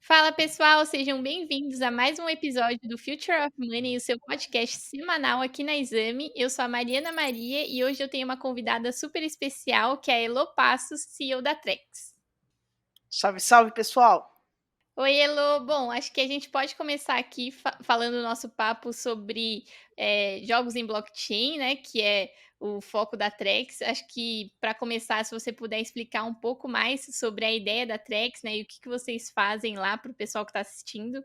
Fala pessoal, sejam bem-vindos a mais um episódio do Future of Money, o seu podcast semanal aqui na Exame. Eu sou a Mariana Maria e hoje eu tenho uma convidada super especial, que é a Elo Passos, CEO da Trex. Salve, salve, pessoal! Oi, Elo. Bom, acho que a gente pode começar aqui falando o nosso papo sobre jogos em blockchain, né? Que é o foco da Trex. Acho que para começar, se você puder explicar um pouco mais sobre a ideia da Trex, né? E o que vocês fazem lá para o pessoal que está assistindo.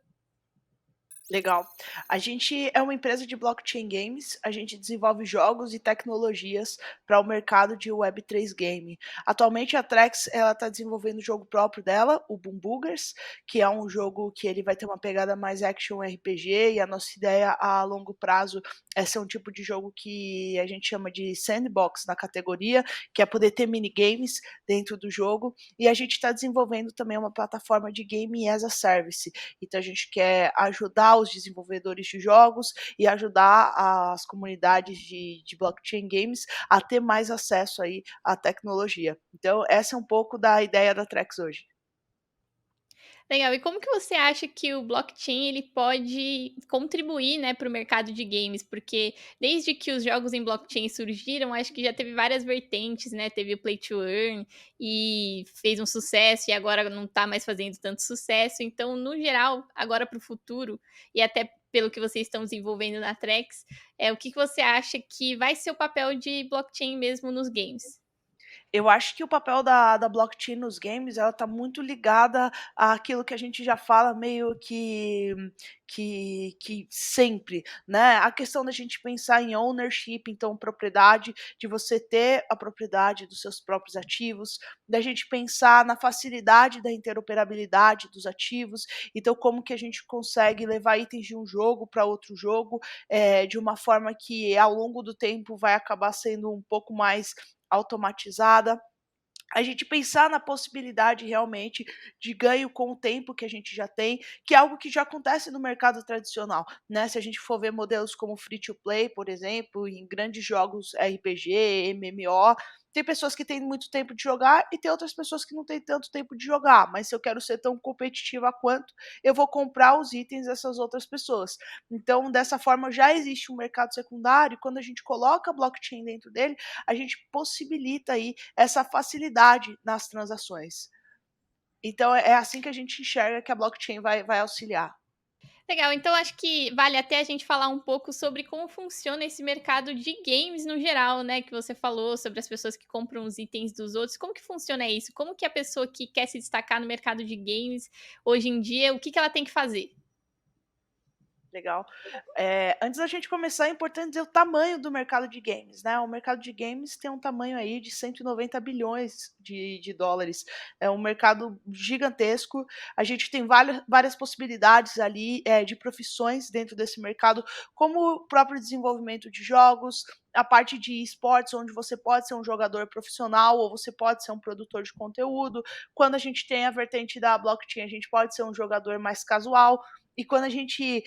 Legal. A gente é uma empresa de blockchain games, a gente desenvolve jogos e tecnologias para o mercado de Web3 game. Atualmente a Trex ela está desenvolvendo o jogo próprio dela, o Boom Boogers, que é um jogo que ele vai ter uma pegada mais action RPG e a nossa ideia a longo prazo é ser um tipo de jogo que a gente chama de sandbox na categoria, que é poder ter minigames dentro do jogo, e a gente está desenvolvendo também uma plataforma de game as a service. Então a gente quer ajudar os desenvolvedores de jogos e ajudar as comunidades de blockchain games a ter mais acesso aí à tecnologia. Então essa é um pouco da ideia da Trex hoje. Legal. E como que você acha que o blockchain ele pode contribuir, né, para o mercado de games? Porque desde que os jogos em blockchain surgiram, acho que já teve várias vertentes, né? Teve o Play to Earn e fez um sucesso e agora não está mais fazendo tanto sucesso. Então, no geral, agora para o futuro e até pelo que vocês estão desenvolvendo na Trex, o que você acha que vai ser o papel de blockchain mesmo nos games? Eu acho que o papel da blockchain nos games, ela tá muito ligada àquilo que a gente já fala meio que sempre, né, a questão da gente pensar em ownership, então propriedade, de você ter a propriedade dos seus próprios ativos, da gente pensar na facilidade da interoperabilidade dos ativos, então como que a gente consegue levar itens de um jogo para outro jogo, de uma forma que ao longo do tempo vai acabar sendo um pouco mais automatizada. A gente pensar na possibilidade realmente de ganho com o tempo que a gente já tem, que é algo que já acontece no mercado tradicional, né, se a gente for ver modelos como free to play, por exemplo, em grandes jogos RPG, MMO, tem pessoas que têm muito tempo de jogar e tem outras pessoas que não têm tanto tempo de jogar, mas se eu quero ser tão competitiva quanto, eu vou comprar os itens dessas outras pessoas. Então, dessa forma, já existe um mercado secundário e quando a gente coloca blockchain dentro dele, a gente possibilita aí essa facilidade nas transações. Então é assim que a gente enxerga que a blockchain vai auxiliar. Legal, então acho que vale até a gente falar um pouco sobre como funciona esse mercado de games no geral, né, que você falou sobre as pessoas que compram os itens dos outros. Como que funciona isso? Como que a pessoa que quer se destacar no mercado de games hoje em dia, o que ela tem que fazer? Legal. Antes da gente começar, é importante dizer o tamanho do mercado de games, né? O mercado de games tem um tamanho aí de 190 bilhões de dólares. É um mercado gigantesco. A gente tem várias possibilidades ali de profissões dentro desse mercado, como o próprio desenvolvimento de jogos, a parte de esportes, onde você pode ser um jogador profissional ou você pode ser um produtor de conteúdo. Quando a gente tem a vertente da blockchain, a gente pode ser um jogador mais casual. E quando a gente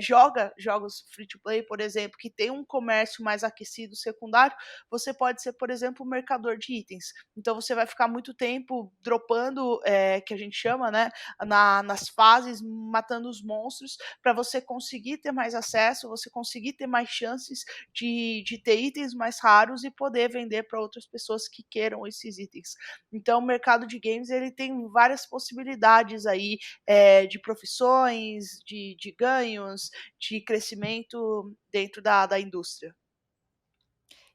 joga jogos free to play, por exemplo, que tem um comércio mais aquecido secundário, você pode ser, por exemplo, um mercador de itens. Então você vai ficar muito tempo dropando, que a gente chama, né, nas fases, matando os monstros, para você conseguir ter mais acesso, você conseguir ter mais chances de ter itens mais raros e poder vender para outras pessoas que queiram esses itens. Então o mercado de games ele tem várias possibilidades aí de profissões, de ganhos, de crescimento dentro da indústria.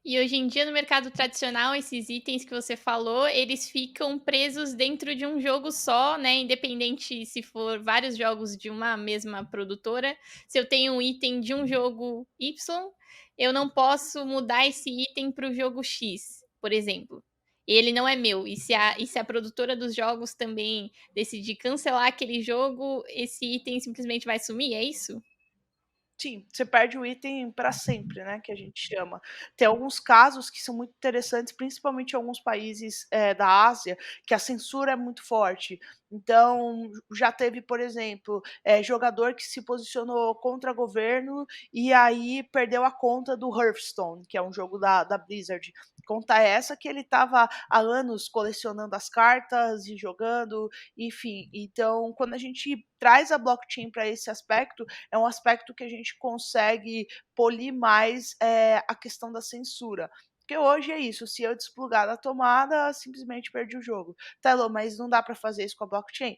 E hoje em dia, no mercado tradicional, esses itens que você falou, eles ficam presos dentro de um jogo só, né? Independente se for vários jogos de uma mesma produtora. Se eu tenho um item de um jogo Y, eu não posso mudar esse item para o jogo X, por exemplo. Ele não é meu. E se a produtora dos jogos também decidir cancelar aquele jogo, esse item simplesmente vai sumir, é isso? Sim, você perde o item para sempre, né, que a gente chama. Tem alguns casos que são muito interessantes, principalmente em alguns países, da Ásia, que a censura é muito forte. Então, já teve, por exemplo, jogador que se posicionou contra governo e aí perdeu a conta do Hearthstone, que é um jogo da Blizzard. Conta essa que ele estava há anos colecionando as cartas e jogando, enfim. Então, quando a gente traz a blockchain para esse aspecto, é um aspecto que a gente consegue polir mais, a questão da censura. Porque hoje é isso, se eu desplugar da tomada, simplesmente perdi o jogo. Tá, Elô, mas não dá para fazer isso com a blockchain?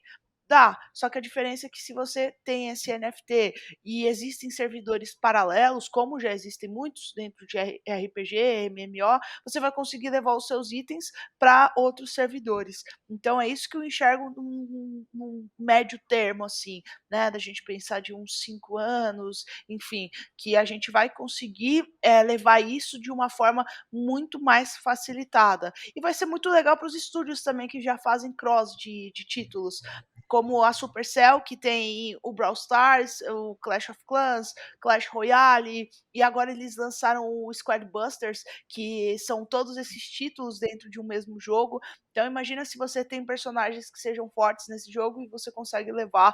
Dá, só que a diferença é que se você tem esse NFT e existem servidores paralelos, como já existem muitos dentro de RPG, MMO, você vai conseguir levar os seus itens para outros servidores. Então é isso que eu enxergo num médio termo, assim, né? Da gente pensar de uns 5 anos, enfim, que a gente vai conseguir levar isso de uma forma muito mais facilitada. E vai ser muito legal para os estúdios também que já fazem cross de títulos, como a Supercell, que tem o Brawl Stars, o Clash of Clans, Clash Royale, e agora eles lançaram o Squad Busters, que são todos esses títulos dentro de um mesmo jogo. Então imagina se você tem personagens que sejam fortes nesse jogo e você consegue levar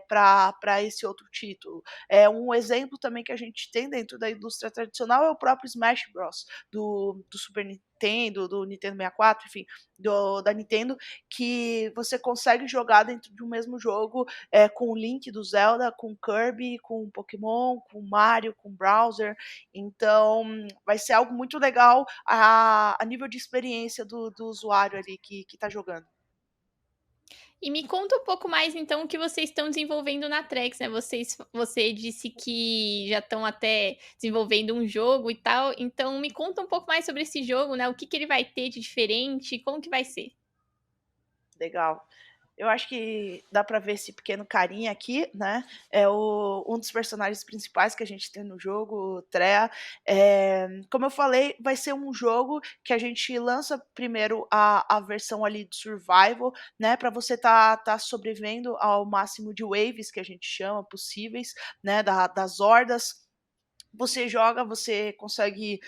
para esse outro título. Um exemplo também que a gente tem dentro da indústria tradicional é o próprio Smash Bros. Do Super Nintendo, do Nintendo 64, enfim, da Nintendo, que você consegue jogar dentro de um mesmo jogo, com o Link do Zelda, com Kirby, com Pokémon, com Mario, com Browser. Então, vai ser algo muito legal a nível de experiência do usuário ali que tá jogando. E me conta um pouco mais então o que vocês estão desenvolvendo na Trex, né, você disse que já estão até desenvolvendo um jogo e tal, então me conta um pouco mais sobre esse jogo, né, o que que ele vai ter de diferente, como que vai ser? Legal. Eu acho que dá pra ver esse pequeno carinha aqui, né, um dos personagens principais que a gente tem no jogo, o Threa. Como eu falei, vai ser um jogo que a gente lança primeiro a versão ali de survival, né, pra você tá sobrevivendo ao máximo de waves, que a gente chama, possíveis, né, das hordas. Você joga, você consegue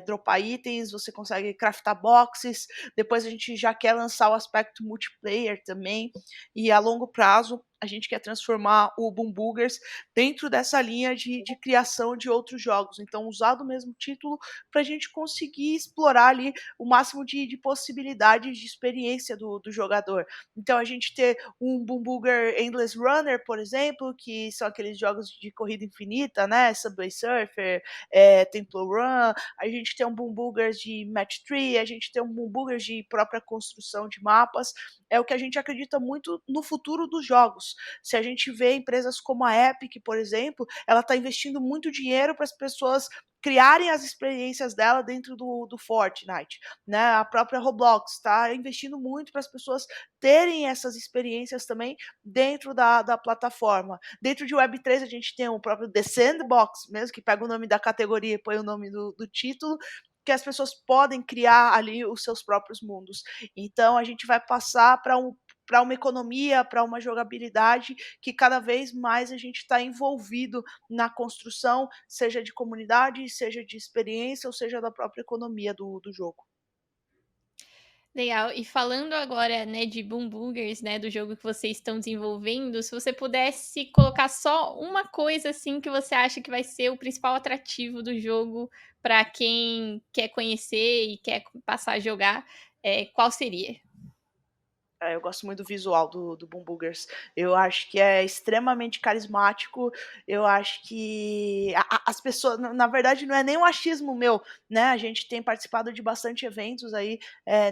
dropar itens, você consegue craftar boxes. Depois a gente já quer lançar o aspecto multiplayer também. E a longo prazo a gente quer transformar o Boom Boogers dentro dessa linha de criação de outros jogos. Então, usar do mesmo título para a gente conseguir explorar ali o máximo de possibilidades de experiência do jogador. Então, a gente ter um Boom Booger Endless Runner, por exemplo, que são aqueles jogos de corrida infinita, né? Subway Surfer, Temple Run. A gente tem um Boom Boogers de Match 3, a gente tem um Boom Boogers de própria construção de mapas. É o que a gente acredita muito no futuro dos jogos. Se a gente vê empresas como a Epic, por exemplo, ela está investindo muito dinheiro para as pessoas criarem as experiências dela dentro do Fortnite, né? A própria Roblox está investindo muito para as pessoas terem essas experiências também dentro da plataforma. Dentro de Web3 a gente tem o próprio The Sandbox, mesmo que pega o nome da categoria e põe o nome do título, que as pessoas podem criar ali os seus próprios mundos. Então a gente vai passar para uma economia, para uma jogabilidade que cada vez mais a gente está envolvido na construção, seja de comunidade, seja de experiência ou seja da própria economia do jogo. Legal. E falando agora, né, de Boom Burgers, né, do jogo que vocês estão desenvolvendo, se você pudesse colocar só uma coisa, assim, que você acha que vai ser o principal atrativo do jogo para quem quer conhecer e quer passar a jogar, qual seria? Eu gosto muito do visual do Boom Boogers. Eu acho que é extremamente carismático. Eu acho que as pessoas, na verdade, não é nem um achismo meu, né? A gente tem participado de bastante eventos aí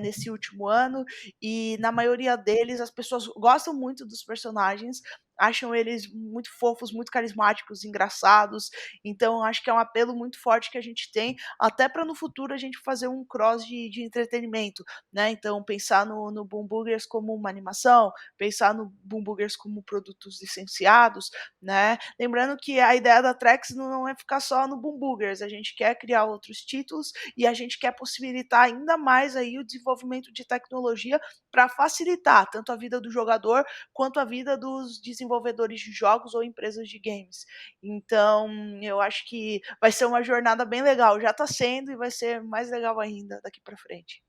nesse último ano e na maioria deles as pessoas gostam muito dos personagens. Acham eles muito fofos, muito carismáticos, engraçados. Então, acho que é um apelo muito forte que a gente tem, até para no futuro a gente fazer um cross de entretenimento, né? Então, pensar no Boom Burgers como uma animação, pensar no Boom Burgers como produtos licenciados, né? Lembrando que a ideia da Trex não é ficar só no Boom Burgers, a gente quer criar outros títulos e a gente quer possibilitar ainda mais aí o desenvolvimento de tecnologia para facilitar tanto a vida do jogador quanto a vida dos desenvolvedores de jogos ou empresas de games. Então, eu acho que vai ser uma jornada bem legal, já está sendo e vai ser mais legal ainda daqui para frente.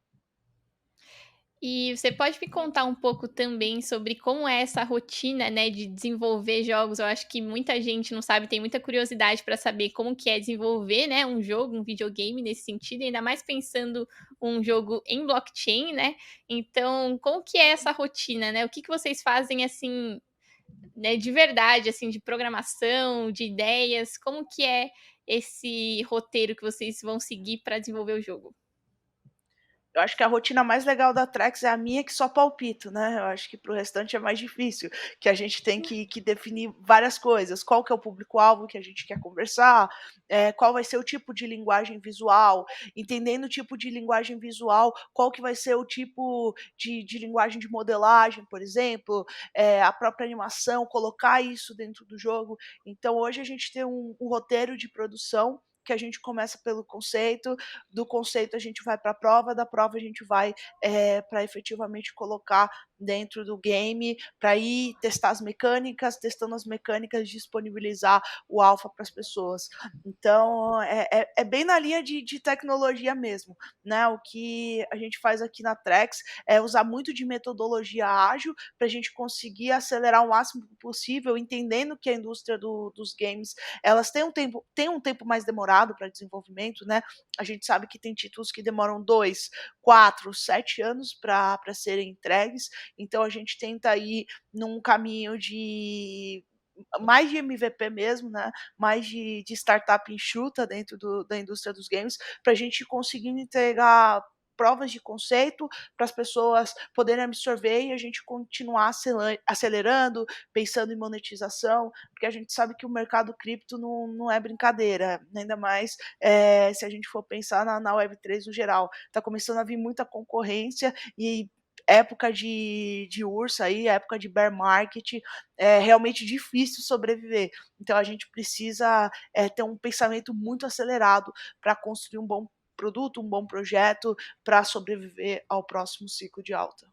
E você pode me contar um pouco também sobre como é essa rotina, né, de desenvolver jogos? Eu acho que muita gente não sabe, tem muita curiosidade para saber como que é desenvolver, né, um jogo, um videogame nesse sentido, ainda mais pensando um jogo em blockchain, né? Então, como que é essa rotina, né? O que que vocês fazem assim, né, de verdade, assim, de programação, de ideias? Como que é esse roteiro que vocês vão seguir para desenvolver o jogo? Eu acho que a rotina mais legal da Trax é a minha que só palpito, né, eu acho que para o restante é mais difícil, que a gente tem que definir várias coisas, qual que é o público-alvo que a gente quer conversar, qual vai ser o tipo de linguagem visual, entendendo o tipo de linguagem visual, qual que vai ser o tipo de linguagem de modelagem, por exemplo, a própria animação, colocar isso dentro do jogo. Então hoje a gente tem um roteiro de produção, que a gente começa pelo conceito, do conceito a gente vai para a prova, da prova a gente vai para efetivamente colocar dentro do game, para ir testar as mecânicas, testando as mecânicas, disponibilizar o alpha para as pessoas. Então é bem na linha de tecnologia mesmo, né? O que a gente faz aqui na Trex é usar muito de metodologia ágil para a gente conseguir acelerar o máximo possível, entendendo que a indústria dos games elas têm um tempo mais demorado para desenvolvimento, né? A gente sabe que tem títulos que demoram 2, 4, 7 anos para serem entregues, então a gente tenta ir num caminho de mais de MVP mesmo, né? Mais de startup enxuta dentro da indústria dos games, para a gente conseguir entregar provas de conceito para as pessoas poderem absorver e a gente continuar acelerando, pensando em monetização, porque a gente sabe que o mercado cripto não é brincadeira, ainda mais se a gente for pensar na Web3 no geral. Está começando a vir muita concorrência e época de urso aí, época de bear market, é realmente difícil sobreviver. Então a gente precisa ter um pensamento muito acelerado para construir um bom produto, um bom projeto para sobreviver ao próximo ciclo de alta.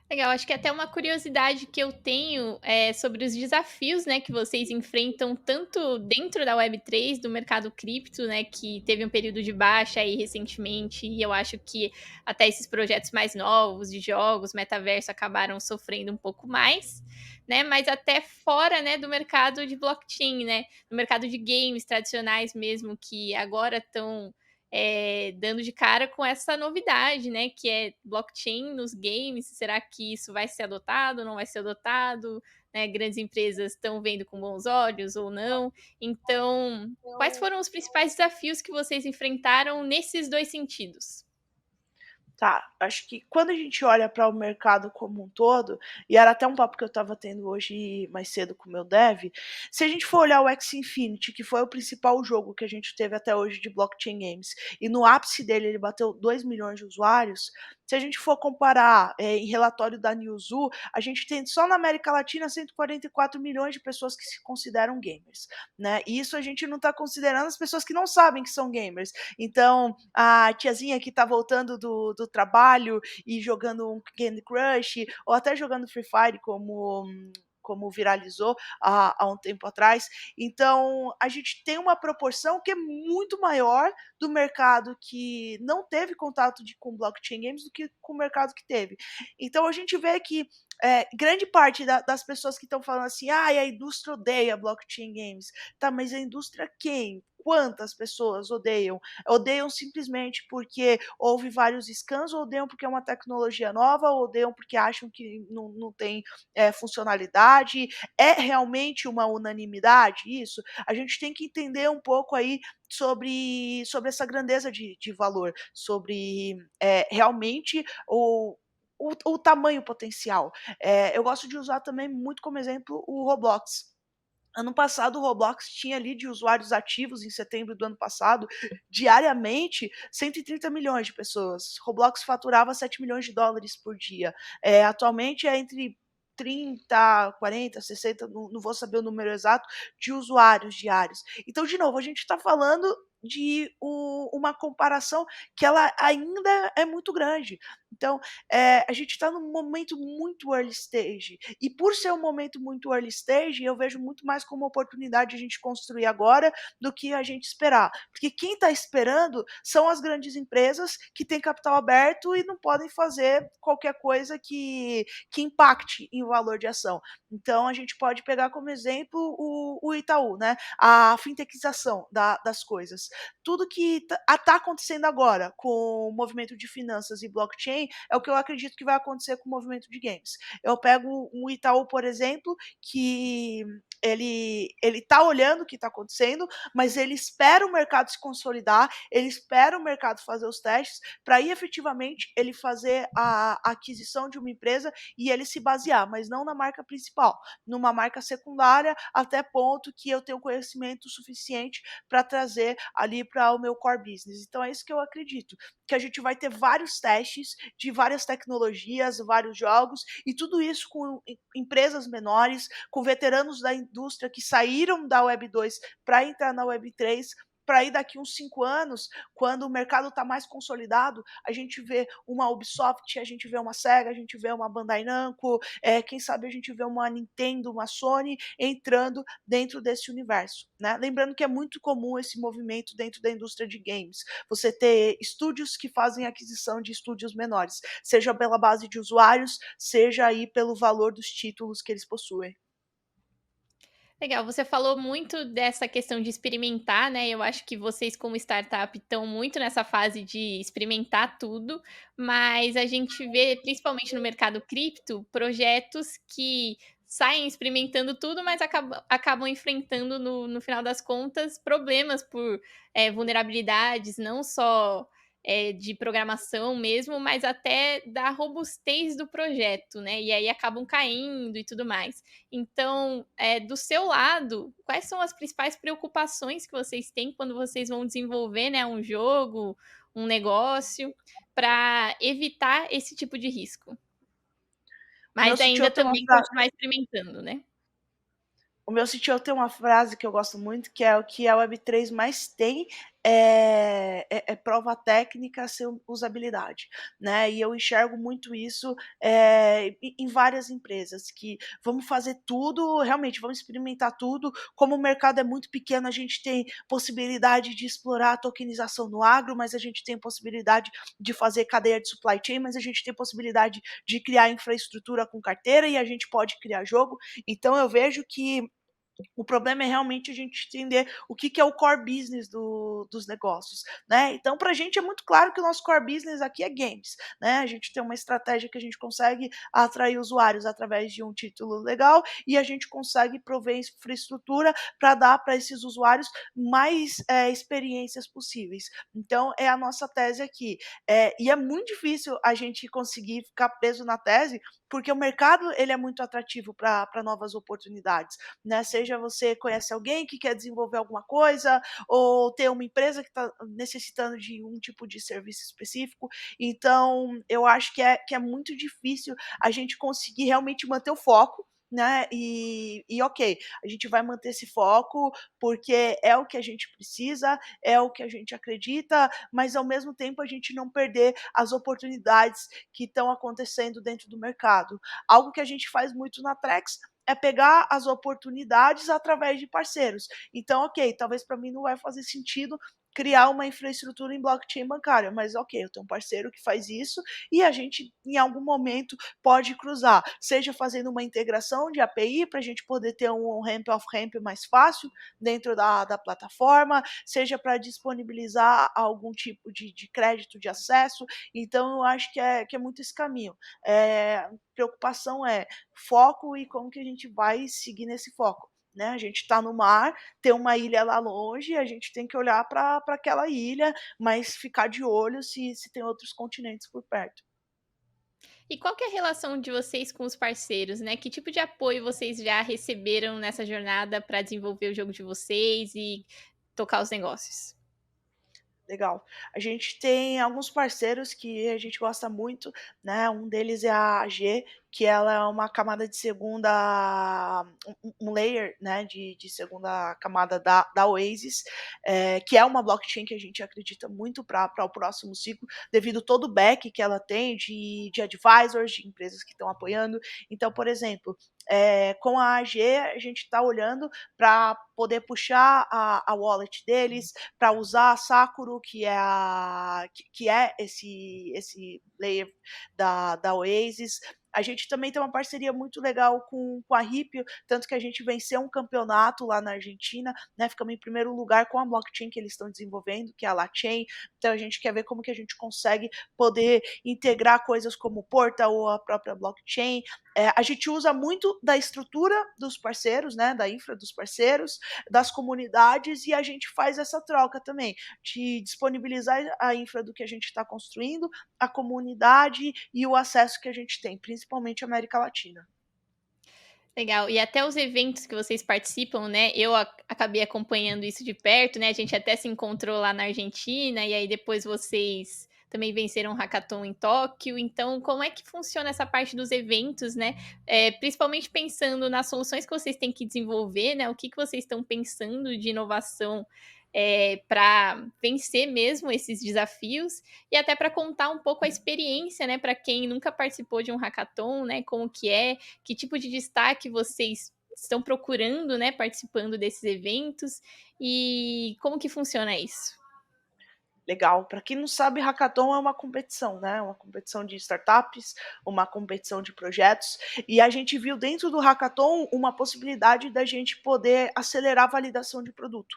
Legal, acho que até uma curiosidade que eu tenho é sobre os desafios, né, que vocês enfrentam tanto dentro da Web3, do mercado cripto, né, que teve um período de baixa aí recentemente, e eu acho que até esses projetos mais novos de jogos, metaverso, acabaram sofrendo um pouco mais, né, mas até fora, né, do mercado de blockchain, né, no mercado de games tradicionais mesmo, que agora estão dando de cara com essa novidade, né, que é blockchain nos games. Será que isso vai ser adotado, não vai ser adotado? Né, grandes empresas estão vendo com bons olhos ou não? Então, quais foram os principais desafios que vocês enfrentaram nesses 2 sentidos? Tá, acho que quando a gente olha para o mercado como um todo, e era até um papo que eu estava tendo hoje mais cedo com o meu dev, se a gente for olhar o Axie Infinity, que foi o principal jogo que a gente teve até hoje de blockchain games, e no ápice dele ele bateu 2 milhões de usuários, se a gente for comparar em relatório da Newzoo, a gente tem só na América Latina 144 milhões de pessoas que se consideram gamers, né? E isso a gente não está considerando as pessoas que não sabem que são gamers. Então, a tiazinha que está voltando do trabalho e jogando um Candy Crush, ou até jogando Free Fire, como viralizou há um tempo atrás. Então, a gente tem uma proporção que é muito maior do mercado que não teve contato com blockchain games do que com o mercado que teve. Então, a gente vê que grande parte das pessoas que estão falando assim, ah, a indústria odeia blockchain games. Tá, mas a indústria quem? Quantas pessoas odeiam? Odeiam simplesmente porque houve vários scans, ou odeiam porque é uma tecnologia nova, ou odeiam porque acham que não tem funcionalidade. É realmente uma unanimidade isso? A gente tem que entender um pouco aí sobre essa grandeza de valor, sobre realmente o tamanho potencial. Eu gosto de usar também muito como exemplo o Roblox. Ano passado, o Roblox tinha ali de usuários ativos, em setembro do ano passado, diariamente, 130 milhões de pessoas. Roblox faturava 7 milhões de dólares por dia. Atualmente é entre 30, 40, 60, não vou saber o número exato, de usuários diários. Então, de novo, a gente está falando uma comparação que ela ainda é muito grande. Então, a gente está num momento muito early stage, e por ser um momento muito early stage, eu vejo muito mais como uma oportunidade de a gente construir agora, do que a gente esperar. Porque quem está esperando são as grandes empresas que têm capital aberto e não podem fazer qualquer coisa que impacte em valor de ação. Então a gente pode pegar como exemplo o Itaú, né, a fintechização das coisas. Tudo que tá acontecendo agora com o movimento de finanças e blockchain é o que eu acredito que vai acontecer com o movimento de games. Eu pego um Itaú, por exemplo, que ele tá olhando o que está acontecendo, mas ele espera o mercado se consolidar, ele espera o mercado fazer os testes, para aí efetivamente ele fazer a aquisição de uma empresa e ele se basear, mas não na marca principal, numa marca secundária, até ponto que eu tenho conhecimento suficiente para trazer ali para o meu core business. Então é isso que eu acredito, que a gente vai ter vários testes de várias tecnologias, vários jogos, e tudo isso com empresas menores, com veteranos da indústria que saíram da Web 2 para entrar na Web 3, para aí daqui uns 5 anos, quando o mercado está mais consolidado, a gente vê uma Ubisoft, a gente vê uma Sega, a gente vê uma Bandai Namco, quem sabe a gente vê uma Nintendo, uma Sony entrando dentro desse universo, né. Lembrando que é muito comum esse movimento dentro da indústria de games, você ter estúdios que fazem aquisição de estúdios menores, seja pela base de usuários, seja aí pelo valor dos títulos que eles possuem. Legal, você falou muito dessa questão de experimentar, né, eu acho que vocês como startup estão muito nessa fase de experimentar tudo, mas a gente vê, principalmente no mercado cripto, projetos que saem experimentando tudo, mas acabam enfrentando no final das contas problemas por, vulnerabilidades, não só, de programação mesmo, mas até da robustez do projeto, né, e aí acabam caindo e tudo mais. Então, do seu lado, quais são as principais preocupações que vocês têm quando vocês vão desenvolver, né, um jogo, um negócio, para evitar esse tipo de risco? O meu Mas CTO ainda tem uma também continuar experimentando, né? O meu CTO tem uma frase que eu gosto muito, que é o que a Web3 mais tem é prova técnica sem usabilidade, né. E eu enxergo muito isso, em várias empresas, que vamos fazer tudo, realmente vamos experimentar tudo, como o mercado é muito pequeno, a gente tem possibilidade de explorar a tokenização no agro, mas a gente tem possibilidade de fazer cadeia de supply chain, mas a gente tem possibilidade de criar infraestrutura com carteira e a gente pode criar jogo. Então eu vejo que o problema é realmente a gente entender o que é o core business dos negócios, né. Então para a gente é muito claro que o nosso core business aqui é games, né, a gente tem uma estratégia que a gente consegue atrair usuários através de um título legal e a gente consegue prover infraestrutura para dar para esses usuários mais, experiências possíveis. Então é a nossa tese aqui. E é muito difícil a gente conseguir ficar preso na tese, porque o mercado ele é muito atrativo para novas oportunidades, né, seja você conhece alguém que quer desenvolver alguma coisa, ou tem uma empresa que está necessitando de um tipo de serviço específico, então eu acho que é muito difícil a gente conseguir realmente manter o foco, né, e ok, a gente vai manter esse foco, porque é o que a gente precisa, é o que a gente acredita, mas ao mesmo tempo a gente não perder as oportunidades que estão acontecendo dentro do mercado. Algo que a gente faz muito na Trex é pegar as oportunidades através de parceiros. Então, ok, talvez para mim não vai fazer sentido criar uma infraestrutura em blockchain bancária, mas ok, eu tenho um parceiro que faz isso e a gente em algum momento pode cruzar, seja fazendo uma integração de API para a gente poder ter um on-ramp off-ramp mais fácil dentro da plataforma, seja para disponibilizar algum tipo de crédito de acesso. Então eu acho que é muito esse caminho. Preocupação é foco e como que a gente vai seguir nesse foco, né. A gente está no mar, tem uma ilha lá longe, a gente tem que olhar para aquela ilha, mas ficar de olho se tem outros continentes por perto. E qual que é a relação de vocês com os parceiros, né? Que tipo de apoio vocês já receberam nessa jornada para desenvolver o jogo de vocês e tocar os negócios? Legal. A gente tem alguns parceiros que a gente gosta muito, né, um deles é a AG, que ela é uma camada de segunda um layer, né, de segunda camada da Oasis, que é uma blockchain que a gente acredita muito para o próximo ciclo, devido todo o back que ela tem de advisors, de empresas que estão apoiando. Então, por exemplo, com a AG, a gente está olhando para poder puxar a wallet deles, para usar a Sakura, que é esse layer da Oasis. A gente também tem uma parceria muito legal com a Ripio, tanto que a gente venceu um campeonato lá na Argentina, né? Ficamos em primeiro lugar com a blockchain que eles estão desenvolvendo, que é a LaChain. Então a gente quer ver como que a gente consegue poder integrar coisas como o Portal ou a própria blockchain. A gente usa muito da estrutura dos parceiros, né? Da infra dos parceiros, das comunidades, e a gente faz essa troca também, de disponibilizar a infra do que a gente está construindo, a comunidade e o acesso que a gente tem, principalmente América Latina. Legal. E até os eventos que vocês participam, né, eu acabei acompanhando isso de perto, né, a gente até se encontrou lá na Argentina, e aí depois vocês também venceram o hackathon em Tóquio. Então, como é que funciona essa parte dos eventos, né? Principalmente pensando nas soluções que vocês têm que desenvolver, né? O que vocês estão pensando de inovação para vencer mesmo esses desafios e até para contar um pouco a experiência, né, para quem nunca participou de um hackathon, né, como que é, que tipo de destaque vocês estão procurando, né, participando desses eventos e como que funciona isso? Legal. Para quem não sabe, hackathon é uma competição, né? Uma competição de startups, uma competição de projetos. E a gente viu dentro do hackathon uma possibilidade da gente poder acelerar a validação de produto.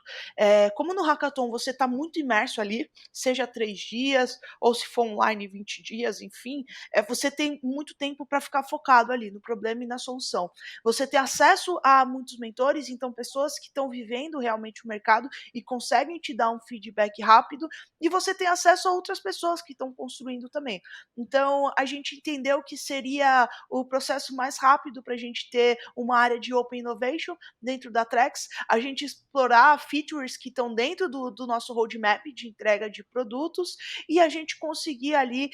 Como no hackathon você está muito imerso ali, seja 3 dias, ou se for online 20 dias, enfim, você tem muito tempo para ficar focado ali no problema e na solução. Você tem acesso a muitos mentores, então pessoas que estão vivendo realmente o mercado e conseguem te dar um feedback rápido, e você tem acesso a outras pessoas que estão construindo também. Então, a gente entendeu que seria o processo mais rápido para a gente ter uma área de Open Innovation dentro da Trex, a gente explorar features que estão dentro do nosso roadmap de entrega de produtos, e a gente conseguir ali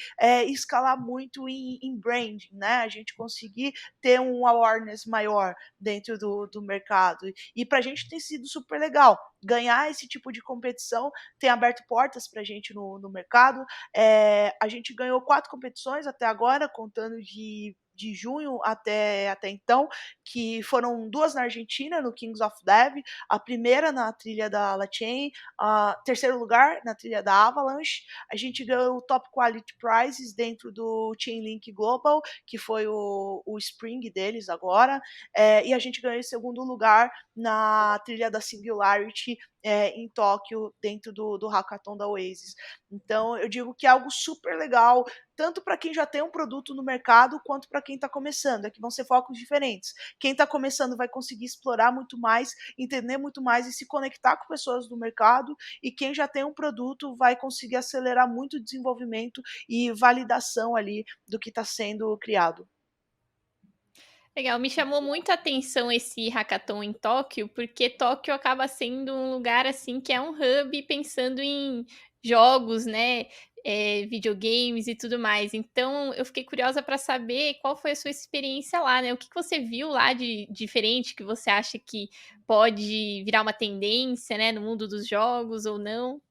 escalar muito em branding, né? A gente conseguir ter um awareness maior dentro do mercado. E para a gente tem sido super legal. Ganhar esse tipo de competição tem aberto portas para a gente no mercado. A gente ganhou 4 competições até agora, contando de junho até então, que foram 2 na Argentina, no Kings of Dev, a primeira na trilha da LaChain, terceiro lugar na trilha da Avalanche. A gente ganhou o Top Quality Prizes dentro do Chainlink Global, que foi o Spring deles agora, e a gente ganhou em segundo lugar na trilha da Singularity, em Tóquio, dentro do hackathon da Oasis. Então, eu digo que é algo super legal, tanto para quem já tem um produto no mercado, quanto para quem está começando. É que vão ser focos diferentes. Quem está começando vai conseguir explorar muito mais, entender muito mais e se conectar com pessoas do mercado, e quem já tem um produto vai conseguir acelerar muito o desenvolvimento e validação ali do que está sendo criado. Legal, me chamou muito a atenção esse hackathon em Tóquio, porque Tóquio acaba sendo um lugar, assim, que é um hub pensando em jogos, né, videogames e tudo mais. Então eu fiquei curiosa para saber qual foi a sua experiência lá, né, o que que você viu lá de diferente, que você acha que pode virar uma tendência, né, no mundo dos jogos ou não?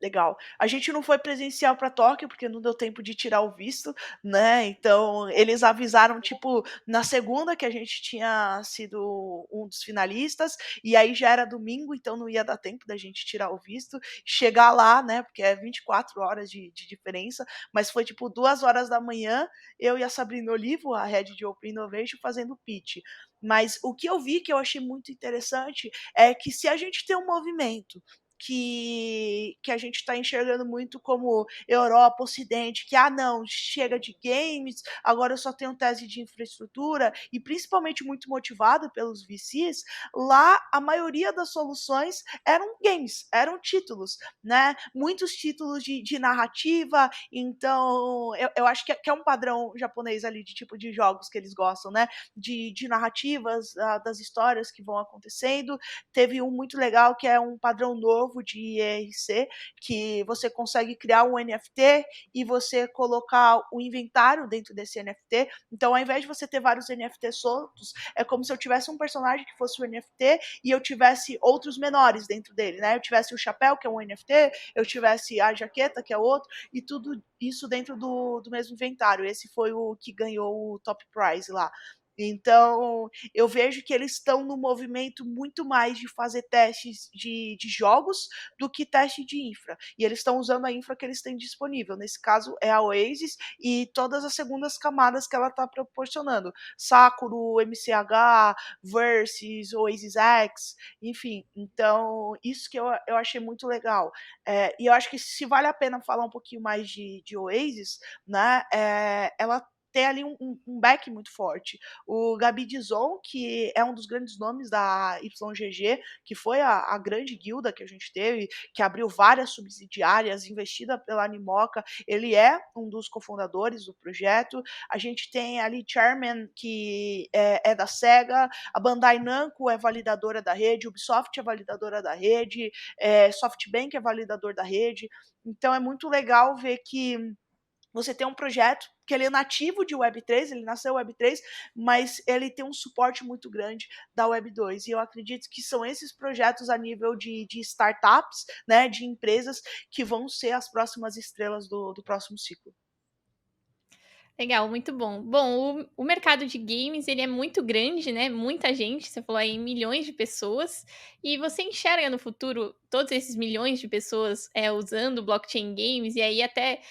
Legal. A gente não foi presencial para Tóquio, porque não deu tempo de tirar o visto, né, então eles avisaram, tipo, na segunda que a gente tinha sido um dos finalistas, e aí já era domingo, então não ia dar tempo da gente tirar o visto, chegar lá, né, porque é 24 horas de diferença, mas foi tipo 2 horas da manhã, eu e a Sabrina Olivo, a Head de Open Innovation, fazendo pitch. Mas o que eu vi, que eu achei muito interessante, é que se a gente tem um movimento que a gente está enxergando muito como Europa, Ocidente, que não, chega de games, agora eu só tenho tese de infraestrutura, e principalmente muito motivado pelos VCs, lá a maioria das soluções eram games, eram títulos, né? Muitos títulos de narrativa, então eu acho que é um padrão japonês ali de tipo de jogos que eles gostam, né? De narrativas, das histórias que vão acontecendo. Teve um muito legal que é um padrão novo novo de ERC, que você consegue criar um NFT e você colocar o inventário dentro desse NFT. Então, ao invés de você ter vários NFTs soltos, é como se eu tivesse um personagem que fosse o NFT e eu tivesse outros menores dentro dele, né? Eu tivesse o chapéu, que é um NFT, eu tivesse a jaqueta, que é outro, e tudo isso dentro do mesmo inventário. Esse foi o que ganhou o top prize lá. Então, eu vejo que eles estão no movimento muito mais de fazer testes de jogos do que teste de infra. E eles estão usando a infra que eles têm disponível. Nesse caso, é a Oasis e todas as segundas camadas que ela está proporcionando. Sakura, MCH, Versus, Oasis X, enfim. Então, isso que eu achei muito legal. E eu acho que se vale a pena falar um pouquinho mais de Oasis, né? Ela tem ali um back muito forte. O Gabi Dizon, que é um dos grandes nomes da YGG, que foi a grande guilda que a gente teve, que abriu várias subsidiárias, investida pela Animoca, ele é um dos cofundadores do projeto. A gente tem ali Chairman, que é da SEGA, a Bandai Namco é validadora da rede, Ubisoft é validadora da rede, SoftBank é validador da rede. Então é muito legal ver que você tem um projeto que ele é nativo de Web3, ele nasceu Web3, mas ele tem um suporte muito grande da Web2. E eu acredito que são esses projetos a nível de startups, né, de empresas, que vão ser as próximas estrelas do próximo ciclo. Legal, muito bom. Bom, o mercado de games, ele é muito grande, né, muita gente, você falou aí milhões de pessoas, e você enxerga no futuro todos esses milhões de pessoas, usando blockchain games, e aí até,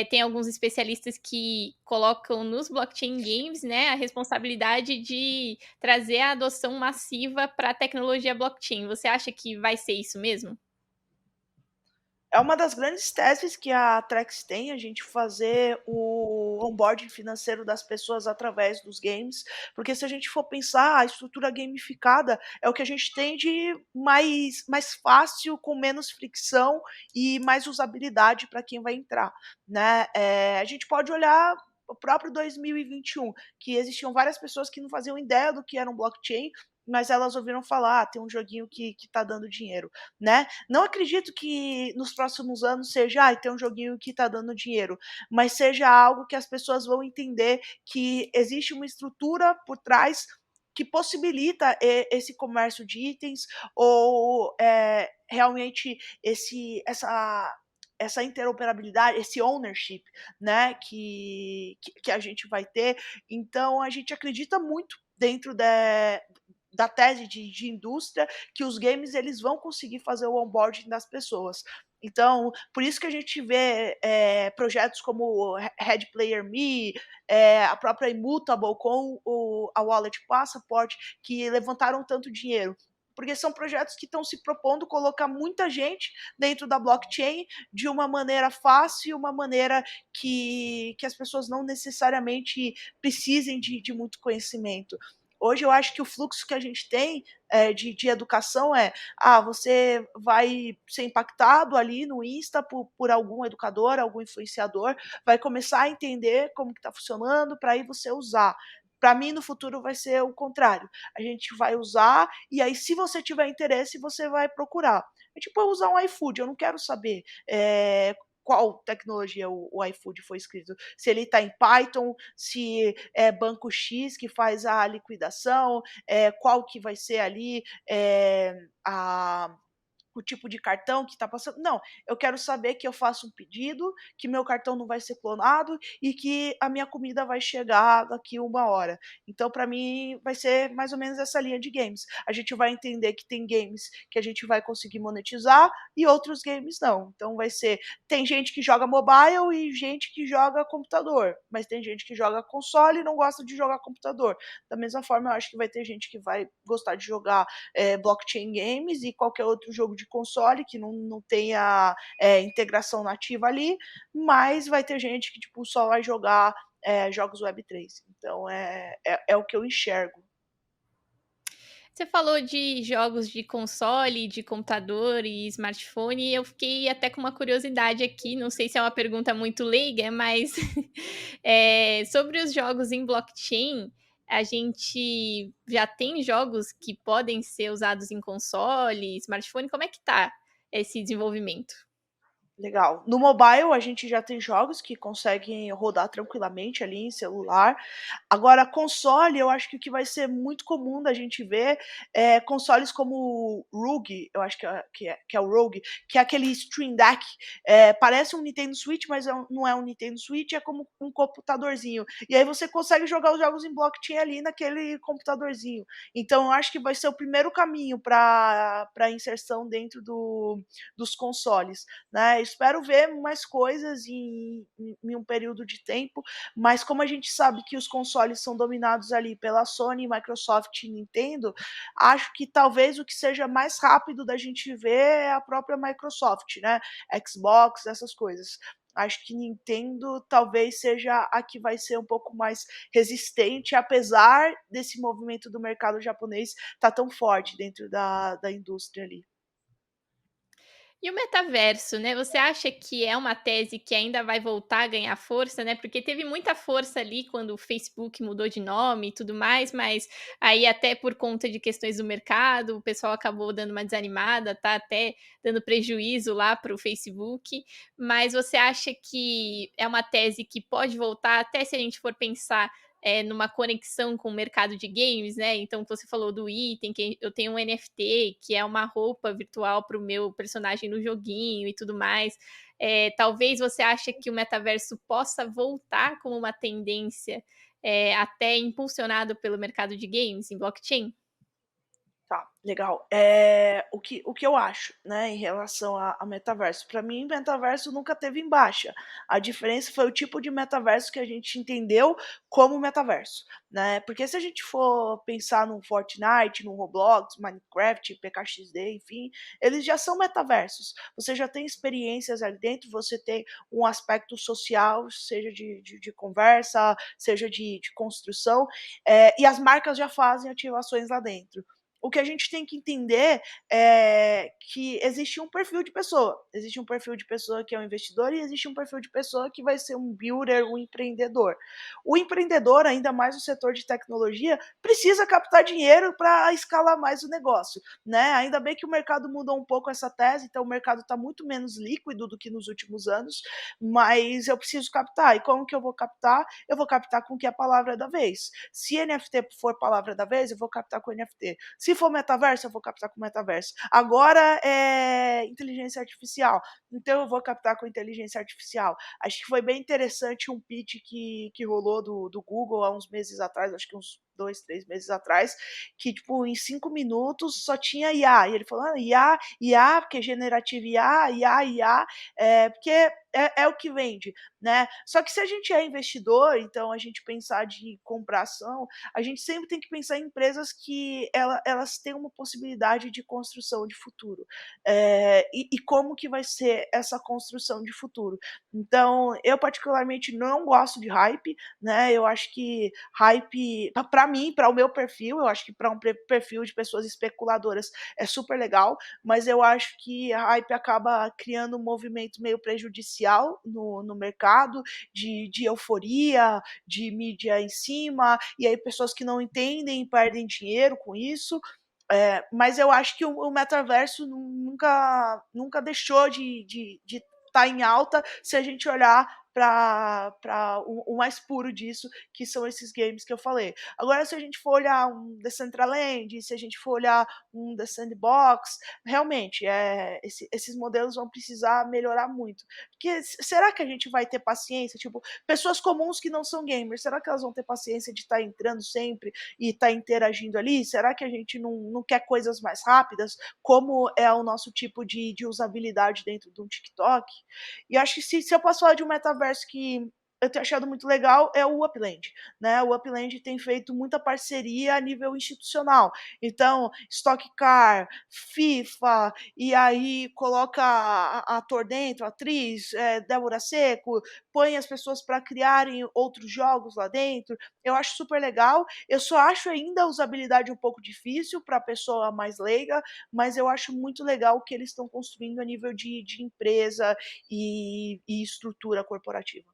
tem alguns especialistas que colocam nos blockchain games, né, a responsabilidade de trazer a adoção massiva para a tecnologia blockchain. Você acha que vai ser isso mesmo? É uma das grandes teses que a Trex tem, a gente fazer o onboarding financeiro das pessoas através dos games, porque se a gente for pensar, a estrutura gamificada é o que a gente tem de mais fácil, com menos fricção e mais usabilidade para quem vai entrar, né? A gente pode olhar o próprio 2021, que existiam várias pessoas que não faziam ideia do que era um blockchain, mas elas ouviram falar, tem um joguinho que tá dando dinheiro, né? Não acredito que nos próximos anos seja, tem um joguinho que está dando dinheiro, mas seja algo que as pessoas vão entender que existe uma estrutura por trás que possibilita esse comércio de itens ou realmente essa interoperabilidade, esse ownership, né, que a gente vai ter. Então, a gente acredita muito dentro da tese de indústria que os games eles vão conseguir fazer o onboarding das pessoas. Então, por isso que a gente vê projetos como o Red Player Me, a própria Immutable com a Wallet Passport, que levantaram tanto dinheiro. Porque são projetos que estão se propondo colocar muita gente dentro da blockchain de uma maneira fácil, uma maneira que as pessoas não necessariamente precisem de muito conhecimento. Hoje eu acho que o fluxo que a gente tem de educação você vai ser impactado ali no Insta por algum educador, algum influenciador, vai começar a entender como que está funcionando para aí você usar. Para mim, no futuro, vai ser o contrário. A gente vai usar, e aí, se você tiver interesse, você vai procurar. É tipo eu usar um iFood, eu não quero saber qual tecnologia o iFood foi escrito. Se ele está em Python, se é banco X que faz a liquidação, qual que vai ser ali o tipo de cartão que está passando. Não, eu quero saber que eu faço um pedido, que meu cartão não vai ser clonado e que a minha comida vai chegar daqui 1 hora. Então, para mim, vai ser mais ou menos essa linha de games. A gente vai entender que tem games que a gente vai conseguir monetizar e outros games não. Então, vai ser. Tem gente que joga mobile e gente que joga computador, mas tem gente que joga console e não gosta de jogar computador. Da mesma forma, eu acho que vai ter gente que vai gostar de jogar blockchain games e qualquer outro jogo de console que não tenha integração nativa ali, mas vai ter gente que tipo, só vai jogar jogos Web3. Então é o que eu enxergo. Você falou de jogos de console, de computador e smartphone, e eu fiquei até com uma curiosidade aqui, não sei se é uma pergunta muito leiga, mas sobre os jogos em blockchain, a gente já tem jogos que podem ser usados em console, smartphone, como é que tá? esse desenvolvimento. Legal. No mobile, a gente já tem jogos que conseguem rodar tranquilamente ali em celular. Agora, console, eu acho que o que vai ser muito comum da gente ver é consoles como o ROG, eu acho que é o ROG, que é aquele Stream Deck. Parece um Nintendo Switch, mas não é um Nintendo Switch, é como um computadorzinho. E aí você consegue jogar os jogos em blockchain ali naquele computadorzinho. Então, eu acho que vai ser o primeiro caminho para inserção dentro dos consoles, né? Espero ver mais coisas em um período de tempo, mas como a gente sabe que os consoles são dominados ali pela Sony, Microsoft e Nintendo, acho que talvez o que seja mais rápido da gente ver é a própria Microsoft, né? Xbox, essas coisas. Acho que Nintendo talvez seja a que vai ser um pouco mais resistente, apesar desse movimento do mercado japonês estar tão forte dentro da indústria ali. E o metaverso, né, você acha que é uma tese que ainda vai voltar a ganhar força, né, porque teve muita força ali quando o Facebook mudou de nome e tudo mais, mas aí até por conta de questões do mercado, o pessoal acabou dando uma desanimada, tá até dando prejuízo lá para o Facebook, mas você acha que é uma tese que pode voltar, até se a gente for pensar numa conexão com o mercado de games, né? Então você falou do item, que eu tenho um NFT, que é uma roupa virtual para o meu personagem no joguinho e tudo mais. Talvez você ache que o metaverso possa voltar como uma tendência, até impulsionado pelo mercado de games em blockchain? Tá, legal. O que eu acho, né, em relação a metaverso, para mim metaverso nunca teve em baixa, a diferença foi o tipo de metaverso que a gente entendeu como metaverso, né, porque se a gente for pensar num Fortnite, num Roblox, Minecraft, PKXD, enfim, eles já são metaversos, você já tem experiências ali dentro, você tem um aspecto social, seja de conversa, seja de construção, e as marcas já fazem ativações lá dentro. O que a gente tem que entender é que existe um perfil de pessoa. Existe um perfil de pessoa que é um investidor e existe um perfil de pessoa que vai ser um builder, um empreendedor. O empreendedor, ainda mais no setor de tecnologia, precisa captar dinheiro para escalar mais o negócio, né? Ainda bem que o mercado mudou um pouco essa tese, então o mercado está muito menos líquido do que nos últimos anos, mas eu preciso captar. E como que eu vou captar? Eu vou captar com o que é a palavra da vez. Se NFT for palavra da vez, eu vou captar com NFT. Se for metaverso, eu vou captar com metaverso. Agora é inteligência artificial, então eu vou captar com inteligência artificial. Acho que foi bem interessante um pitch que rolou do Google há uns meses atrás, acho que uns 2, 3 meses atrás, que tipo, em 5 minutos só tinha IA. E ele falou: ah, IA, IA, porque generativa IA, IA, IA, porque é o que vende, né? Só que se a gente é investidor, então a gente pensar de comprar ação, a gente sempre tem que pensar em empresas que elas têm uma possibilidade de construção de futuro. E como que vai ser essa construção de futuro. Então, eu particularmente não gosto de hype, né? Eu acho que hype, para mim, para o meu perfil, eu acho que para um perfil de pessoas especuladoras é super legal, mas eu acho que a hype acaba criando um movimento meio prejudicial no mercado, de euforia, de mídia em cima, e aí pessoas que não entendem perdem dinheiro com isso. Mas eu acho que o metaverso nunca deixou de estar em alta se a gente olhar para o mais puro disso, que são esses games que eu falei. Agora, se a gente for olhar um Decentraland, se a gente for olhar um The Sandbox, realmente, esses modelos vão precisar melhorar muito. Porque será que a gente vai ter paciência? Tipo, pessoas comuns que não são gamers, será que elas vão ter paciência de estar entrando sempre e estar interagindo ali? Será que a gente não quer coisas mais rápidas, como é o nosso tipo de usabilidade dentro de um TikTok? E acho que se eu posso falar de um metaverso que eu tenho achado muito legal, é o Upland, né? O Upland tem feito muita parceria a nível institucional. Então, Stock Car, FIFA, e aí coloca ator dentro, atriz, Débora Seco, põe as pessoas para criarem outros jogos lá dentro. Eu acho super legal. Eu só acho ainda a usabilidade um pouco difícil para a pessoa mais leiga, mas eu acho muito legal o que eles estão construindo a nível de empresa e estrutura corporativa.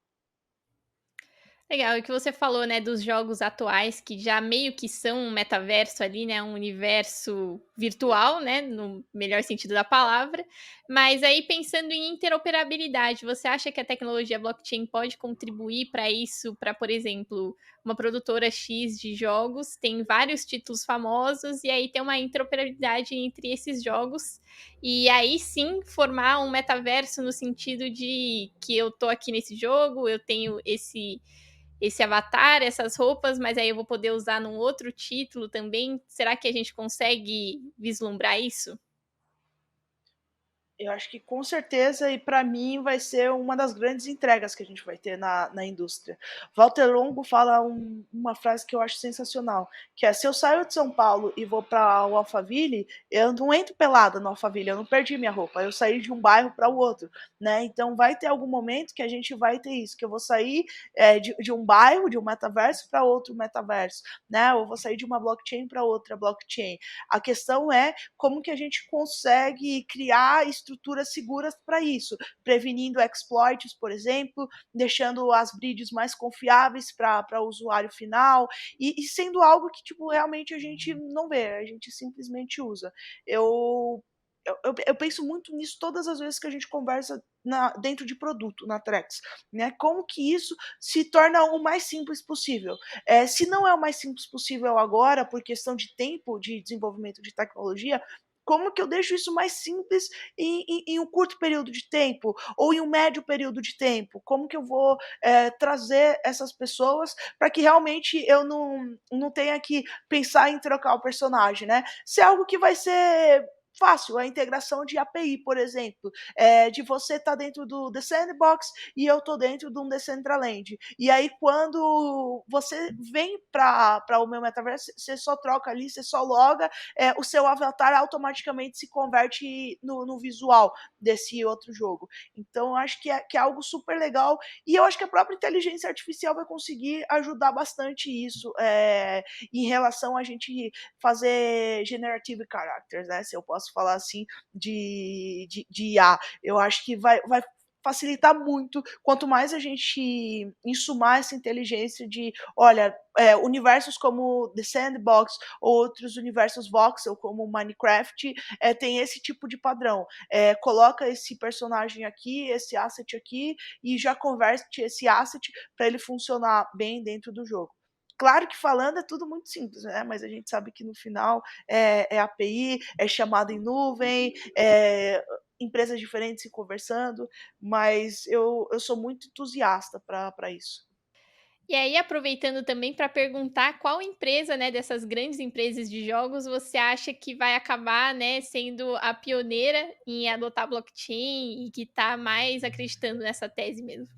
Legal, e o que você falou, né, dos jogos atuais que já meio que são um metaverso ali, né, um universo virtual, né, no melhor sentido da palavra. Mas aí pensando em interoperabilidade, você acha que a tecnologia blockchain pode contribuir para isso? Para, por exemplo, uma produtora X de jogos tem vários títulos famosos e aí tem uma interoperabilidade entre esses jogos, e aí sim formar um metaverso no sentido de que eu tô aqui nesse jogo, eu tenho esse avatar, essas roupas, mas aí eu vou poder usar num outro título também. Será que a gente consegue vislumbrar isso? Eu acho que com certeza, e para mim vai ser uma das grandes entregas que a gente vai ter na indústria. Walter Longo fala uma frase que eu acho sensacional, que é: se eu saio de São Paulo e vou para o Alphaville, eu não entro pelada no Alphaville, eu não perdi minha roupa, eu saí de um bairro para o outro, né? Então vai ter algum momento que a gente vai ter isso, que eu vou sair de um bairro, de um metaverso para outro metaverso, né? Ou vou sair de uma blockchain para outra blockchain. A questão é como que a gente consegue criar estruturas seguras para isso, prevenindo exploits, por exemplo, deixando as bridges mais confiáveis para o usuário final e sendo algo que tipo realmente a gente não vê, a gente simplesmente usa. Eu eu penso muito nisso todas as vezes que a gente conversa dentro de produto, na Trex, né? Como que isso se torna o mais simples possível. Se não é o mais simples possível agora, por questão de tempo de desenvolvimento de tecnologia, como que eu deixo isso mais simples em um curto período de tempo ou em um médio período de tempo? Como que eu vou trazer essas pessoas para que realmente eu não tenha que pensar em trocar o personagem, né? Se é algo que vai ser fácil, a integração de API, por exemplo, de você estar dentro do The Sandbox e eu estou dentro de um Decentraland. E aí, quando você vem para o meu metaverso, você só troca ali, você só loga, o seu avatar automaticamente se converte no visual desse outro jogo. Então, eu acho que é algo super legal e eu acho que a própria inteligência artificial vai conseguir ajudar bastante isso, em relação a gente fazer generative characters, né? Se eu posso falar assim, de IA. Eu acho que vai facilitar muito, quanto mais a gente insumar essa inteligência de, olha, universos como The Sandbox ou outros universos voxel como Minecraft, tem esse tipo de padrão. Coloca esse personagem aqui, esse asset aqui, e já converte esse asset para ele funcionar bem dentro do jogo. Claro que falando é tudo muito simples, né? Mas a gente sabe que no final é API, é chamada em nuvem, empresas diferentes se conversando, mas eu sou muito entusiasta para isso. E aí, aproveitando também para perguntar qual empresa, né, dessas grandes empresas de jogos você acha que vai acabar, né, sendo a pioneira em adotar blockchain e que está mais acreditando nessa tese mesmo?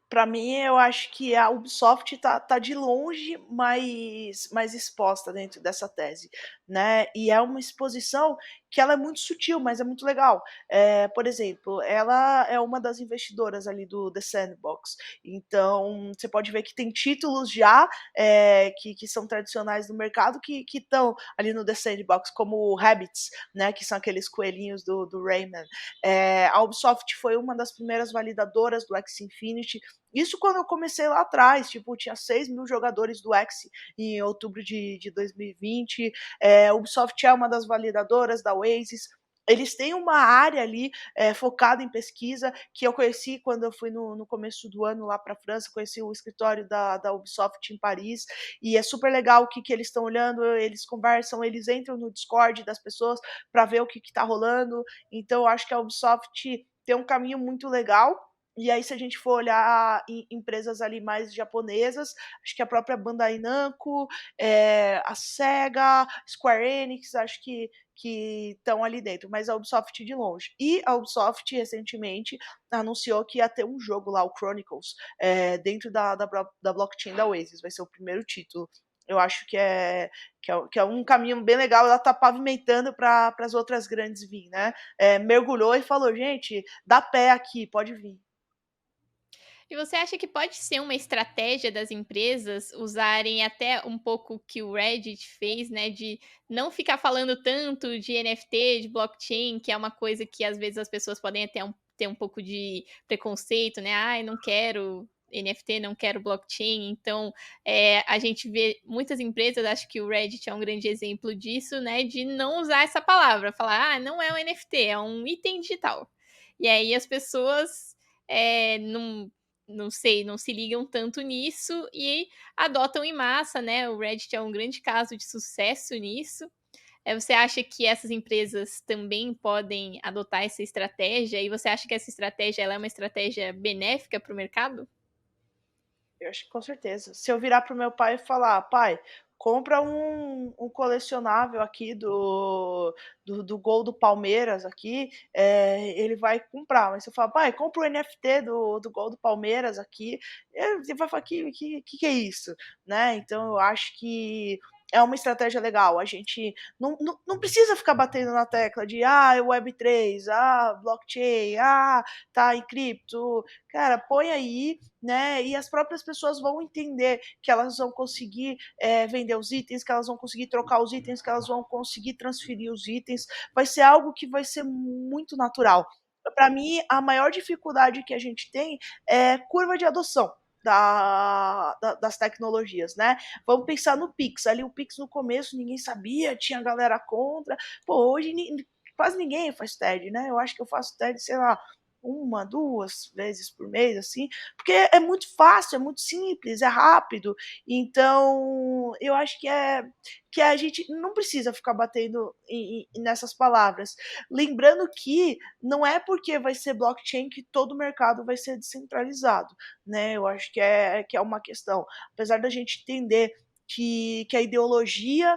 Para mim, eu acho que a Ubisoft tá de longe mais exposta dentro dessa tese, né, e é uma exposição que ela é muito sutil, mas é muito legal. Por exemplo, ela é uma das investidoras ali do The Sandbox, então você pode ver que tem títulos já, que são tradicionais no mercado que estão ali no The Sandbox, como Rabbids, né, que são aqueles coelhinhos do Rayman. A Ubisoft foi uma das primeiras validadoras do Axie Infinity, isso quando eu comecei lá atrás, tipo, tinha 6.000 jogadores do X em outubro de 2020. A Ubisoft é uma das validadoras da Oasis. Eles têm uma área ali focada em pesquisa que eu conheci quando eu fui no começo do ano lá para a França, conheci o escritório da Ubisoft em Paris e é super legal o que eles estão olhando, eles conversam, eles entram no Discord das pessoas para ver o que está rolando. Então eu acho que a Ubisoft tem um caminho muito legal e aí, se a gente for olhar em empresas ali mais japonesas, acho que a própria Bandai Namco, a Sega, Square Enix, acho que estão ali dentro, mas a Ubisoft de longe. E a Ubisoft, recentemente, anunciou que ia ter um jogo lá, o Chronicles, dentro da blockchain da Oasis, vai ser o primeiro título. Eu acho que é um caminho bem legal, ela está pavimentando para as outras grandes vir, né? Mergulhou e falou, gente, dá pé aqui, pode vir. E você acha que pode ser uma estratégia das empresas usarem até um pouco o que o Reddit fez, né, de não ficar falando tanto de NFT, de blockchain, que é uma coisa que às vezes as pessoas podem até ter um pouco de preconceito, né? Ai, não quero. NFT, não quero blockchain. Então, a gente vê muitas empresas, acho que o Reddit é um grande exemplo disso, né, de não usar essa palavra, falar: "Ah, não é um NFT, é um item digital". E aí as pessoas, não sei, não se ligam tanto nisso e adotam em massa, né, o Reddit é um grande caso de sucesso nisso. Você acha que essas empresas também podem adotar essa estratégia e você acha que essa estratégia ela é uma estratégia benéfica para o mercado? Eu acho que com certeza. Se eu virar para o meu pai e falar: "Pai, compra um colecionável aqui do gol do Palmeiras aqui", ele vai comprar. Mas se eu falar: "Pai, compra o NFT do gol do Palmeiras aqui", ele vai falar: Que é isso?", né. Então eu acho que é uma estratégia legal. A gente não precisa ficar batendo na tecla de: "Ah, é Web3, ah, blockchain, ah, tá em cripto". Cara, põe aí, né, e as próprias pessoas vão entender que elas vão conseguir, vender os itens, que elas vão conseguir trocar os itens, que elas vão conseguir transferir os itens, vai ser algo que vai ser muito natural. Para mim, a maior dificuldade que a gente tem é curva de adoção das tecnologias, né. Vamos pensar no Pix, ali o Pix no começo ninguém sabia, tinha galera contra, pô, hoje quase ninguém faz TED, né, eu acho que eu faço TED, sei lá, uma, 2 vezes por mês, assim, porque é muito fácil, é muito simples, é rápido. Então, eu acho que a gente não precisa ficar batendo nessas palavras. Lembrando que não é porque vai ser blockchain que todo o mercado vai ser descentralizado, né, eu acho que é uma questão. Apesar da gente entender que a ideologia,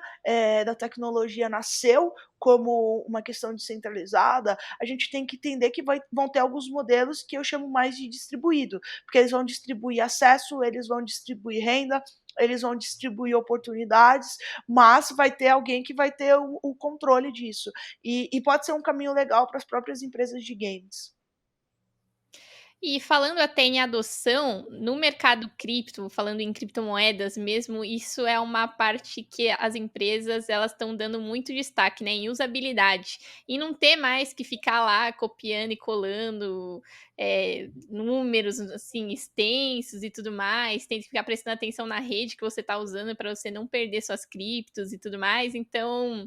da tecnologia nasceu como uma questão descentralizada, a gente tem que entender que vão ter alguns modelos que eu chamo mais de distribuído, porque eles vão distribuir acesso, eles vão distribuir renda, eles vão distribuir oportunidades, mas vai ter alguém que vai ter o controle disso. E pode ser um caminho legal para as próprias empresas de games. E falando até em adoção, no mercado cripto, falando em criptomoedas mesmo, isso é uma parte que as empresas elas estão dando muito destaque, né, em usabilidade. E não ter mais que ficar lá copiando e colando, números, assim, extensos e tudo mais, tem que ficar prestando atenção na rede que você está usando para você não perder suas criptos e tudo mais. Então,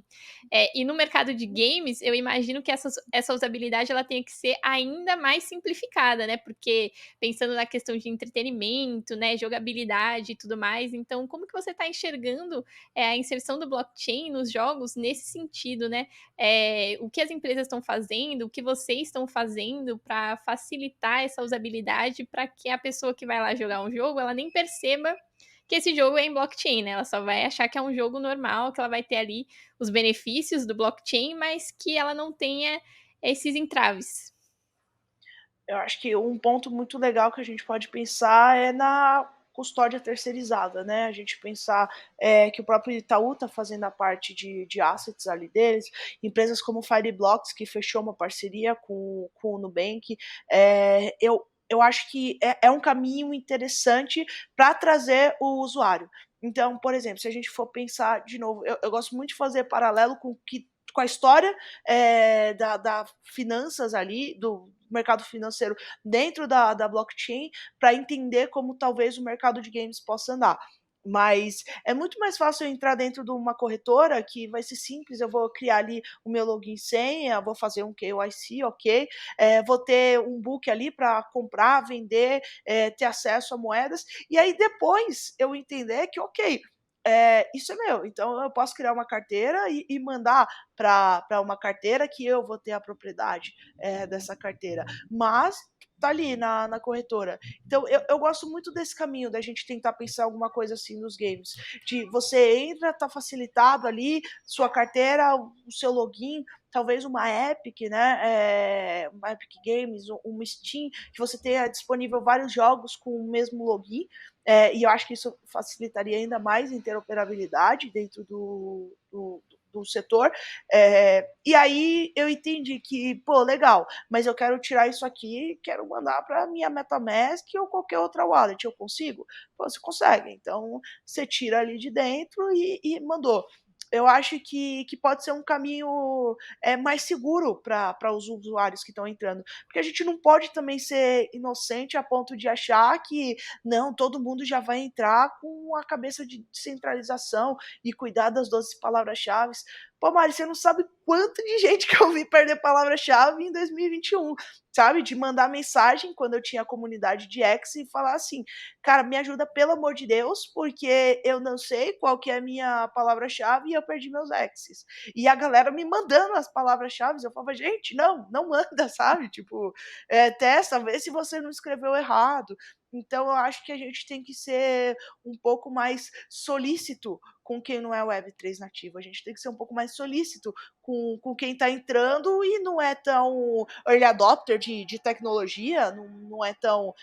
e no mercado de games, eu imagino que essa usabilidade ela tenha que ser ainda mais simplificada, né, porque pensando na questão de entretenimento, né, jogabilidade e tudo mais, então como que você está enxergando, a inserção do blockchain nos jogos nesse sentido, né? O que as empresas estão fazendo, o que vocês estão fazendo para facilitar essa usabilidade para que a pessoa que vai lá jogar um jogo, ela nem perceba que esse jogo é em blockchain, né, ela só vai achar que é um jogo normal, que ela vai ter ali os benefícios do blockchain, mas que ela não tenha esses entraves. Eu acho que um ponto muito legal que a gente pode pensar é na custódia terceirizada, né, a gente pensar, que o próprio Itaú está fazendo a parte de assets ali deles, empresas como o Fireblocks que fechou uma parceria com o Nubank, eu acho que é um caminho interessante para trazer o usuário. Então, por exemplo, se a gente for pensar de novo, eu gosto muito de fazer paralelo com a história, da finanças ali, do mercado financeiro dentro da blockchain, para entender como talvez o mercado de games possa andar. Mas é muito mais fácil eu entrar dentro de uma corretora que vai ser simples, eu vou criar ali o meu login e senha, vou fazer um KYC, ok, vou ter um book ali para comprar, vender, ter acesso a moedas, e aí depois eu entender que, ok, isso é meu, então eu posso criar uma carteira e mandar para uma carteira que eu vou ter a propriedade, dessa carteira, mas tá ali na corretora. Então eu gosto muito desse caminho da gente tentar pensar alguma coisa assim nos games, de você entra, tá facilitado ali, sua carteira, o seu login, talvez uma Epic, né, uma Epic Games, uma Steam, que você tenha disponível vários jogos com o mesmo login, e eu acho que isso facilitaria ainda mais a interoperabilidade dentro do setor. E aí eu entendi que, pô, legal, mas eu quero tirar isso aqui, quero mandar para minha MetaMask ou qualquer outra wallet. Eu consigo? Pô, você consegue. Então você tira ali de dentro e mandou. eu acho que pode ser um caminho, mais seguro para os usuários que estão entrando. Porque a gente não pode também ser inocente a ponto de achar que, não, todo mundo já vai entrar com a cabeça de descentralização e cuidar das 12 palavras-chaves. Pô, Mari, você não sabe quanto de gente que eu vi perder palavra-chave em 2021, sabe? De mandar mensagem quando eu tinha a comunidade de X e falar assim: "Cara, me ajuda pelo amor de Deus, porque eu não sei qual que é a minha palavra-chave e eu perdi meus X's". E a galera me mandando as palavras-chaves, eu falava: "Gente, não, não manda", sabe? Tipo, testa, vê se você não escreveu errado. Então eu acho que a gente tem que ser um pouco mais solícito com quem não é Web3 nativo, a gente tem que ser um pouco mais solícito com quem está entrando e não é tão early adopter de tecnologia, não é tão,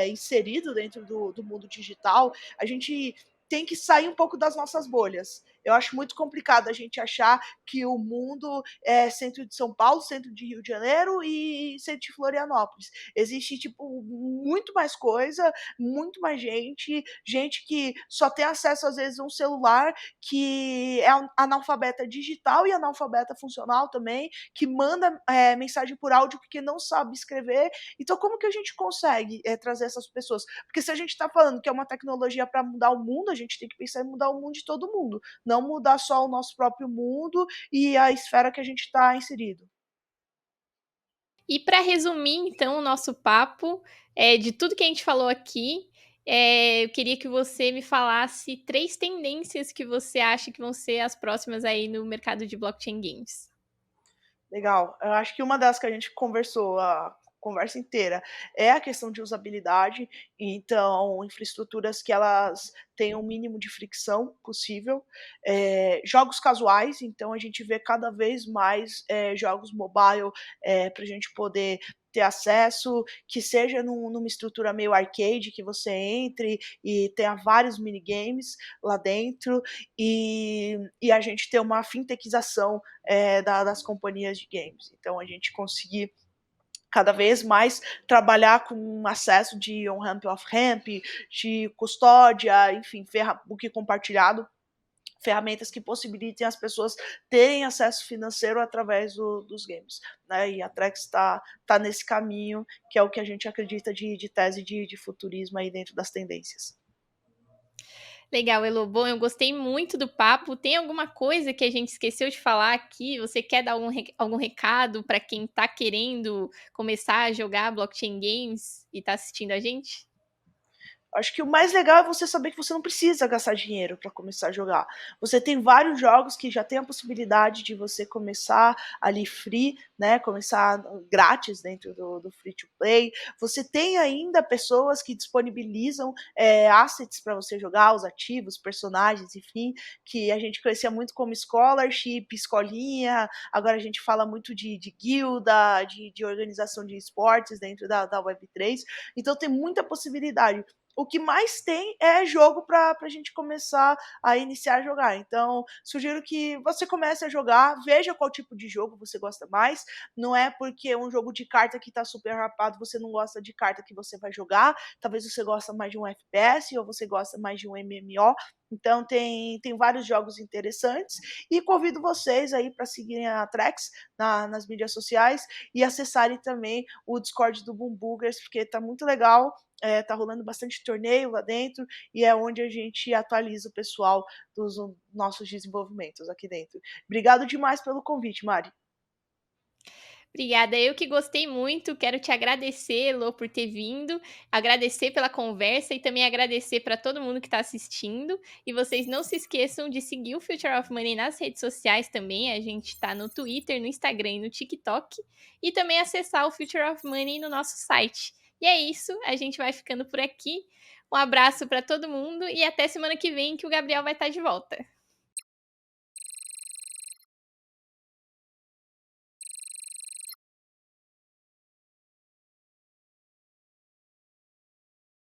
inserido dentro do mundo digital. A gente tem que sair um pouco das nossas bolhas. Eu acho muito complicado a gente achar que o mundo é centro de São Paulo, centro de Rio de Janeiro e centro de Florianópolis. Existe, tipo, muito mais coisa, muito mais gente, gente que só tem acesso, às vezes, a um celular, que é analfabeta digital e analfabeta funcional também, que manda mensagem por áudio porque não sabe escrever. Então, como que a gente consegue trazer essas pessoas? Porque se a gente está falando que é uma tecnologia para mudar o mundo, a gente tem que pensar em mudar o mundo de todo mundo, não mudar só o nosso próprio mundo e a esfera que a gente está inserido. E para resumir, então, o nosso papo, de tudo que a gente falou aqui, eu queria que você me falasse 3 tendências que você acha que vão ser as próximas aí no mercado de blockchain games. Legal. Eu acho que uma das que a gente conversou a conversa inteira é a questão de usabilidade, então infraestruturas que elas tenham o mínimo de fricção possível. Jogos casuais, então a gente vê cada vez mais, jogos mobile, para a gente poder ter acesso, que seja numa estrutura meio arcade, que você entre e tenha vários minigames lá dentro, e a gente ter uma fintechização das companhias de games. Então a gente conseguir cada vez mais trabalhar com acesso de on-ramp, off-ramp, de custódia, enfim, book compartilhado, ferramentas que possibilitem as pessoas terem acesso financeiro através dos games. Né? E a Trex está nesse caminho, que é o que a gente acredita de tese de futurismo aí dentro das tendências. Legal, Elô. Bom, eu gostei muito do papo. Tem alguma coisa que a gente esqueceu de falar aqui? Você quer dar algum recado para quem está querendo começar a jogar blockchain games e está assistindo a gente? Acho que o mais legal é você saber que você não precisa gastar dinheiro para começar a jogar. Você tem vários jogos que já tem a possibilidade de você começar ali free, né? Começar grátis dentro do free to play. Você tem ainda pessoas que disponibilizam assets para você jogar, os ativos, personagens, enfim, que a gente conhecia muito como scholarship, escolinha. Agora a gente fala muito de guilda, de organização de esportes dentro da Web3. Então tem muita possibilidade. O que mais tem é jogo para a gente começar a iniciar a jogar. Então, sugiro que você comece a jogar, veja qual tipo de jogo você gosta mais. Não é porque um jogo de carta que está super rapado, você não gosta de carta que você vai jogar. Talvez você gosta mais de um FPS ou você gosta mais de um MMO. Então tem vários jogos interessantes e convido vocês aí para seguirem a Trex nas mídias sociais e acessarem também o Discord do Boomboogers, porque tá muito legal. Tá rolando bastante torneio lá dentro e é onde a gente atualiza o pessoal dos nossos desenvolvimentos aqui dentro. Obrigado demais pelo convite, Mari. Obrigada, eu que gostei muito, quero te agradecer, Elô, por ter vindo, agradecer pela conversa e também agradecer para todo mundo que está assistindo. E vocês não se esqueçam de seguir o Future of Money nas redes sociais também, a gente está no Twitter, no Instagram e no TikTok, e também acessar o Future of Money no nosso site. E é isso, a gente vai ficando por aqui. Um abraço para todo mundo e até semana que vem que o Gabriel vai estar de volta.